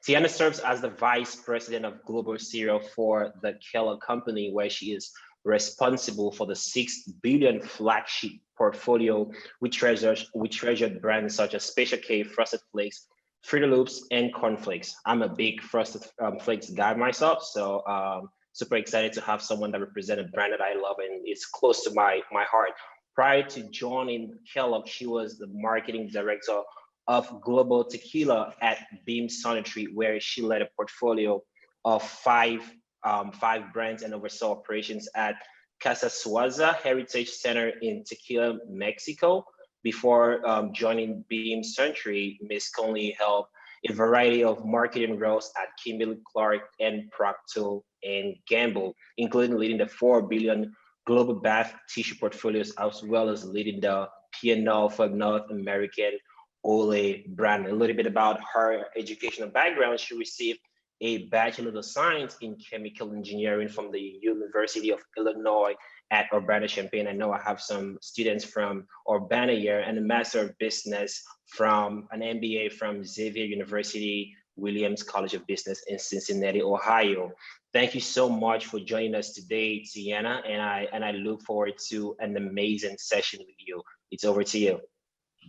Tiana serves as the Vice President of Global Cereal for the Kellogg Company, where she is responsible for the $6 billion flagship portfolio with treasured brands such as Special K, Frosted Flakes, Fruit Loops, and Cornflakes. I'm a big Frosted Flakes guy myself, so super excited to have someone that represents a brand that I love and is close to my heart. Prior to joining Kellogg, she was the marketing director of global tequila at Beam Suntory, where she led a portfolio of five brands and oversaw operations at Casa Sauza Heritage Center in Tequila, Mexico. Before joining Beam Suntory, Ms. Conley held a variety of marketing roles at Kimberly-Clark and Procter Gamble, including leading the $4 billion global bath tissue portfolios, as well as leading the P&L for North American Olay brand. A little bit about her educational background. She received a Bachelor of Science in Chemical Engineering from the University of Illinois at Urbana-Champaign. I know I have some students from Urbana here, and a Master of Business from an MBA from Xavier University, Williams College of Business in Cincinnati, Ohio. Thank you so much for joining us today, Tiana, and I look forward to an amazing session with you. It's over to you.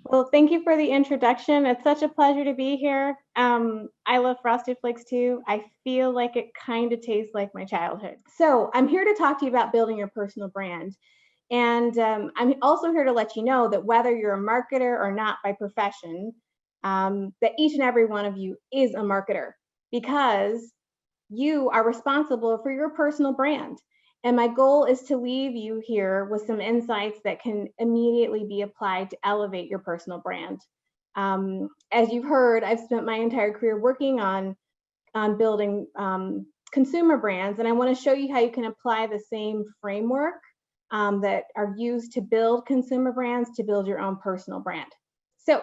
Well, thank you for the introduction. It's such a pleasure to be here. I love Frosted Flakes too. I feel like it kind of tastes like my childhood. So I'm here to talk to you about building your personal brand. And I'm also here to let you know that whether you're a marketer or not by profession, that each and every one of you is a marketer, because you are responsible for your personal brand. And my goal is to leave you here with some insights that can immediately be applied to elevate your personal brand. As you've heard, I've spent my entire career working on building consumer brands, and I want to show you how you can apply the same framework that are used to build consumer brands to build your own personal brand. So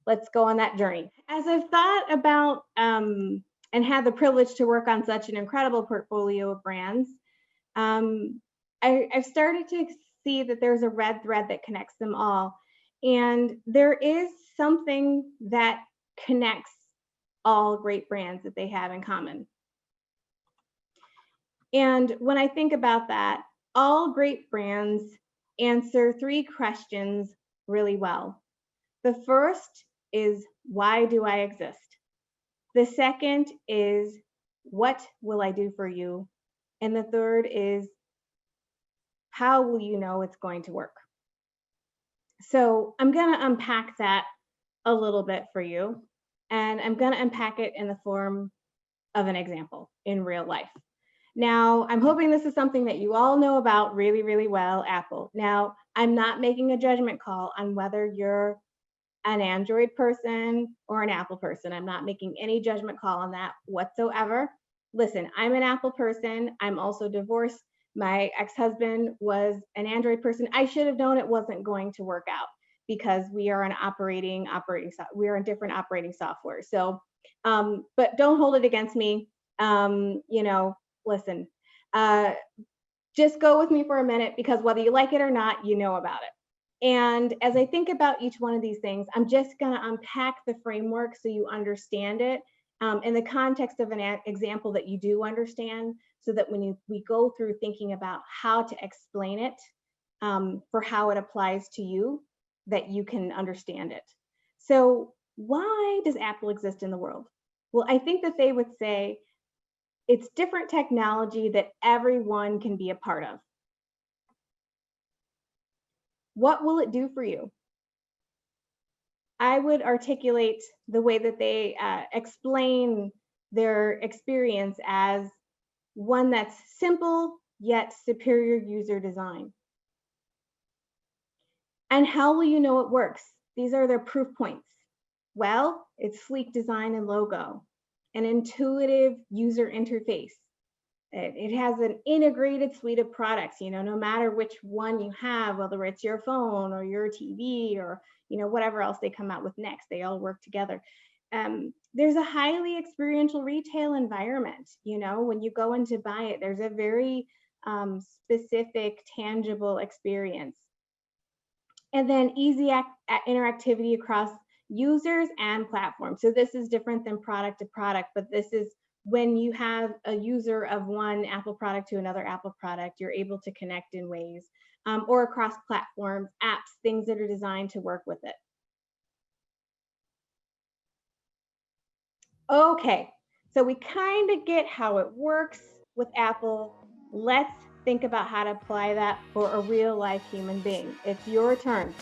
let's go on that journey. As I've thought about and had the privilege to work on such an incredible portfolio of brands, I've started to see that there's a red thread that connects them all. And there is something that connects all great brands that they have in common. And when I think about that, all great brands answer three questions really well. The first is, why do I exist? The second is, what will I do for you? And the third is, how will you know it's going to work? So I'm going to unpack that a little bit for you. And I'm going to unpack it in the form of an example in real life. Now, I'm hoping this is something that you all know about really, really well, Apple. Now, I'm not making a judgment call on whether you're an Android person or an Apple person. I'm not making any judgment call on that whatsoever. Listen, I'm an Apple person. I'm also divorced. My ex-husband was an Android person. I should have known it wasn't going to work out because we are we are in different operating software. So, but don't hold it against me. You know, listen, just go with me for a minute, because whether you like it or not, you know about it. And as I think about each one of these things, I'm just going to unpack the framework so you understand it in the context of an example that you do understand, so that when we go through thinking about how to explain it for how it applies to you, that you can understand it. So why does Apple exist in the world? Well, I think that they would say it's different technology that everyone can be a part of. What will it do for you? I would articulate the way that they explain their experience as one that's simple yet superior user design. And how will you know it works? These are their proof points. Well, it's sleek design and logo, an intuitive user interface. It has an integrated suite of products, you know, no matter which one you have, whether it's your phone or your TV or, you know, whatever else they come out with next, they all work together. There's a highly experiential retail environment. You know, when you go in to buy it, there's a very specific, tangible experience. And then easy interactivity across, users and platforms. So this is different than product to product, but this is when you have a user of one Apple product to another Apple product, you're able to connect in ways, or across platforms, apps, things that are designed to work with it. Okay, so we kind of get how it works with Apple. Let's think about how to apply that for a real life human being. It's your turn.